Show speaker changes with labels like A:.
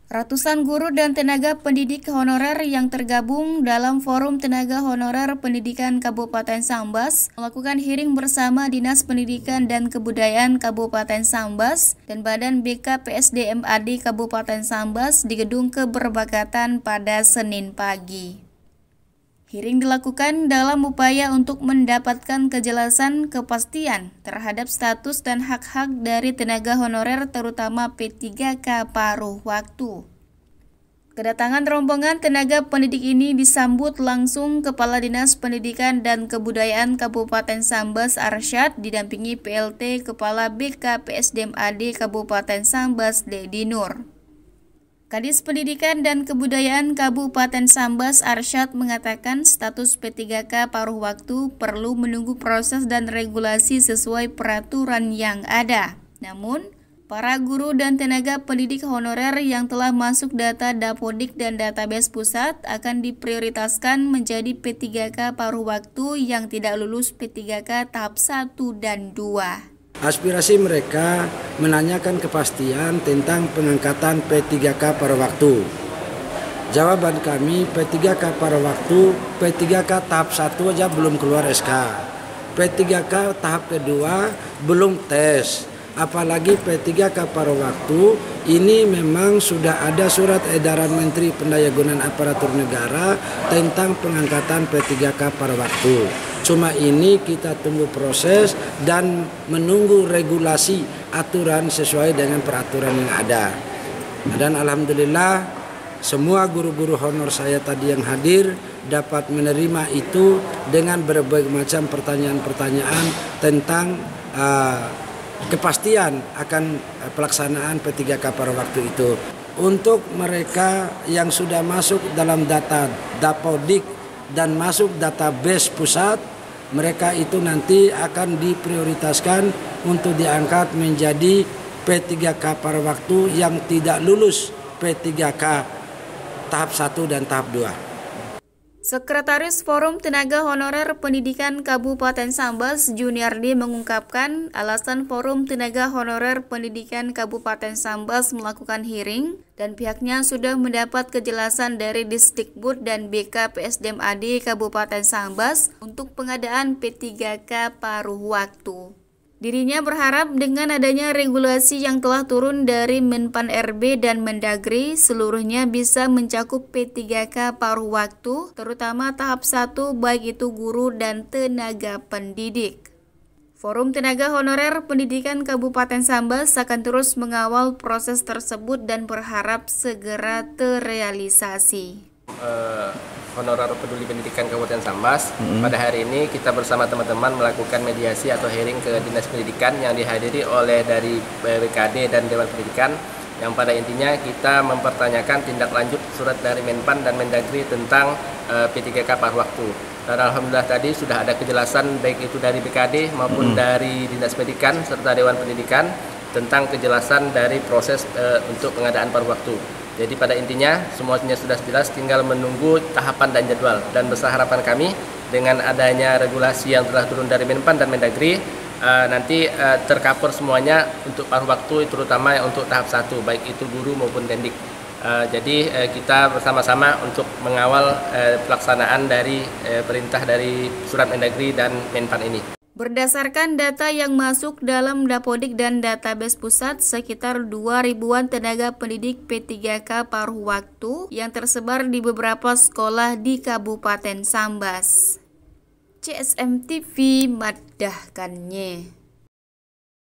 A: Ratusan guru dan tenaga pendidik honorer yang tergabung dalam Forum Tenaga Honorer Pendidikan Kabupaten Sambas melakukan hearing bersama Dinas Pendidikan dan Kebudayaan Kabupaten Sambas dan Badan BKPSDM-AD Kabupaten Sambas di Gedung Keberbakatan pada Senin pagi. Hearing dilakukan dalam upaya untuk mendapatkan kejelasan kepastian terhadap status dan hak-hak dari tenaga honorer terutama P3K paruh waktu. Kedatangan rombongan tenaga pendidik ini disambut langsung Kepala Dinas Pendidikan dan Kebudayaan Kabupaten Sambas Arsyad didampingi PLT Kepala BKPSDM-AD Kabupaten Sambas Dedi Nur. Kadis Pendidikan dan Kebudayaan Kabupaten Sambas Arsyad mengatakan status P3K paruh waktu perlu menunggu proses dan regulasi sesuai peraturan yang ada. Namun, para guru dan tenaga pendidik honorer yang telah masuk data Dapodik dan database pusat akan diprioritaskan menjadi P3K paruh waktu yang tidak lulus P3K tahap 1 dan 2.
B: Aspirasi mereka menanyakan kepastian tentang pengangkatan P3K paruh waktu. Jawaban kami, P3K paruh waktu, P3K tahap 1 aja belum keluar SK. P3K tahap kedua belum tes. Apalagi P3K paruh waktu, ini memang sudah ada surat edaran Menteri Pendayagunaan Aparatur Negara tentang pengangkatan P3K paruh waktu. Cuma ini kita tunggu proses dan menunggu regulasi aturan sesuai dengan peraturan yang ada. Dan alhamdulillah semua guru-guru honor saya tadi yang hadir dapat menerima itu dengan berbagai macam pertanyaan-pertanyaan tentang kepastian akan pelaksanaan P3K paruh waktu itu. Untuk mereka yang sudah masuk dalam data Dapodik dan masuk database pusat, mereka itu nanti akan diprioritaskan untuk diangkat menjadi P3K paruh waktu yang tidak lulus P3K tahap 1 dan tahap 2.
A: Sekretaris Forum Tenaga Honorer Pendidikan Kabupaten Sambas Juniardi mengungkapkan alasan Forum Tenaga Honorer Pendidikan Kabupaten Sambas melakukan hearing dan pihaknya sudah mendapat kejelasan dari Disdikbud dan BKPSDM-AD Kabupaten Sambas untuk pengadaan P3K paruh waktu. Dirinya berharap dengan adanya regulasi yang telah turun dari Menpan RB dan Mendagri, seluruhnya bisa mencakup P3K paruh waktu, terutama tahap 1 baik itu guru dan tenaga pendidik. Forum Tenaga Honorer Pendidikan Kabupaten Sambas akan terus mengawal proses tersebut dan berharap segera terrealisasi.
C: Honorer Peduli Pendidikan Kabupaten Sambas. Pada hari ini kita bersama teman-teman melakukan mediasi atau hearing ke Dinas Pendidikan yang dihadiri oleh dari BKD dan Dewan Pendidikan, yang pada intinya kita mempertanyakan tindak lanjut surat dari Menpan dan Mendagri tentang P3K paruh waktu. Dan alhamdulillah tadi sudah ada kejelasan baik itu dari BKD maupun dari Dinas Pendidikan serta Dewan Pendidikan tentang kejelasan dari proses untuk pengadaan paruh waktu. Jadi pada intinya semuanya sudah jelas, tinggal menunggu tahapan dan jadwal. Dan besar harapan kami dengan adanya regulasi yang telah turun dari Menpan dan Mendagri, nanti tercover semuanya untuk paruh waktu, terutama untuk tahap 1, baik itu guru maupun dendik. Jadi kita bersama-sama untuk mengawal pelaksanaan dari perintah dari surat Mendagri dan Menpan ini.
A: Berdasarkan data yang masuk dalam Dapodik dan database pusat, sekitar 2.000-an tenaga pendidik P3K paruh waktu yang tersebar di beberapa sekolah di Kabupaten Sambas. CSM TV madahkannya.